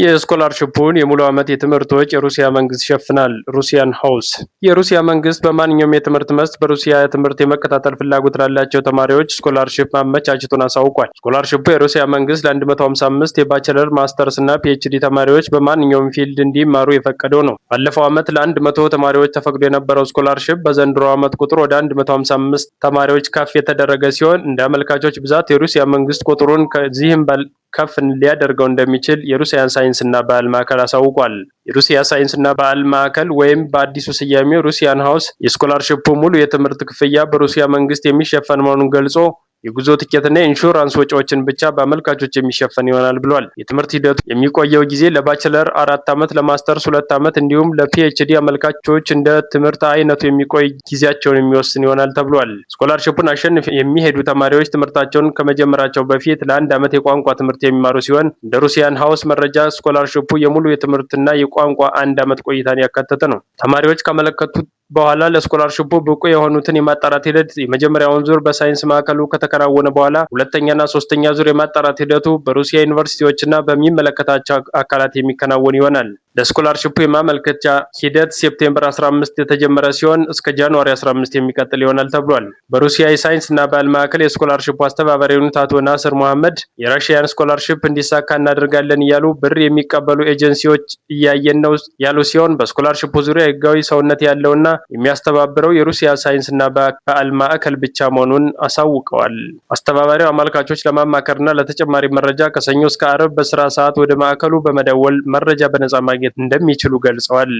የስኮላርሺፑን የሙሉ ዓመት የትምህርት ወጪ የሩሲያ መንግስት ይሸፍናል። ሩሲያን ሃውስ የሩሲያ መንግስት በማንኛውም የትምህርት መስክ በሩሲያ ትምህርት የመከታተል ፍላጎት ላላቸው ተማሪዎች ስኮላርሺፕ ማመቻቸቱን አሳውቋል። ስኮላርሺፑ የሩሲያ መንግስት ለ155 የባቸለር ማስተርስ እና ፒኤችዲ ተማሪዎች በማንኛውም ፊልድ እንዲማሩ የፈቀደው ነው። ባለፈው ዓመት ለ100 ተማሪዎች ተፈቅዶ የነበረው ስኮላርሺፕ በዘንድሮ ዓመት ቁጥር ወደ 155 ተማሪዎች ከፍ የተደረገ ሲሆን እንደ አመልካቾች ብዛት የሩሲያ መንግስት ቁጥሩን ከዚህም ከፍ ሊያደርገው እንደሚችል የሩሲያ ሳይንስና ባህል ማዕከል አሳውቋል። የሩሲያ ሳይንስና ባህል ማዕከል ወይም በአዲሱ ስያሜው ሩሲያን ሃውስ የስኮላርሺፑ ሙሉ የትምህርት ክፍያ በሩሲያ መንግስት የሚሸፈን መሆኑን ገልጾ የጉዞ ትኬትና የኢንሹራንስ ወጪዎችን ብቻ በአመልካቾች የሚሸፈን ይሆናል ብሏል። የትምህርት ሂደቱ የሚቆየው ጊዜ ለባችለር 4 ዓመት፣ ለማስተርስ 2 ዓመት እንዲሁም ለፒኤችዲ አመልካቾች እንደ ትምህርት አይነቱ የሚቆይ ጊዜያቸውን የሚወስን ይሆናል ተብሏል። ስኮላርሺፑን አሸንፈው የሚሄዱ ተማሪዎች ትምህርታቸውን ከመጀመራቸው በፊት ለ1 ዓመት የቋንቋ ትምህርት የሚማሩ ሲሆን እንደ ሩሲያን ሃውስ መረጃ ስኮላርሺፑ የሙሉ የትምህርትና የቋንቋ 1 ዓመት ቆይታን ያካተተ ነው። ተማሪዎች ካመለከቱት በኋላ ለስኮላርሺፑ ብቁ የሆኑትን የማጣራት ሂደት የመጀመሪያውን ዙር በሳይንስ ማዕከሉ ከተከናወነ በኋላ ሁለተኛና ሶስተኛ ዙር የማጣራት ሂደቱ በሩሲያ ዩኒቨርሲቲዎችና በሚመለከታቸው አካላት የሚከናወን ይሆናል። ለስኮላርሺፑ የማመልከቻ ሂደት ሴፕቴምበር 15 የተጀመረ ሲሆን እስከ ጃንዋሪ 15 የሚቀጥል ይሆናል ተብሏል። በሩሲያ የሳይንስና ባህል ማዕከል የስኮላርሺፑ አስተባባሪ የሆኑት አቶ ናስር መሐመድ የራሽያን ስኮላርሺፕ እንዲሳካ እናደርጋለን እያሉ ብር የሚቀበሉ ኤጀንሲዎች እያየን ነው ያሉ ሲሆን በስኮላርሺፑ ዙሪያ ህጋዊ ሰውነት ያለውና የሚያስተባብረው የሩሲያ ሳይንስና ባህል ማዕከል ብቻ መሆኑን አሳውቀዋል። አስተባባሪው አመልካቾች ለማማከርና ለተጨማሪ መረጃ ከሰኞ እስከ ዓርብ በስራ ሰዓት ወደ ማዕከሉ በመደወል መረጃ በነጻ ማግኘት እንደሚችሉ ገልጸዋል።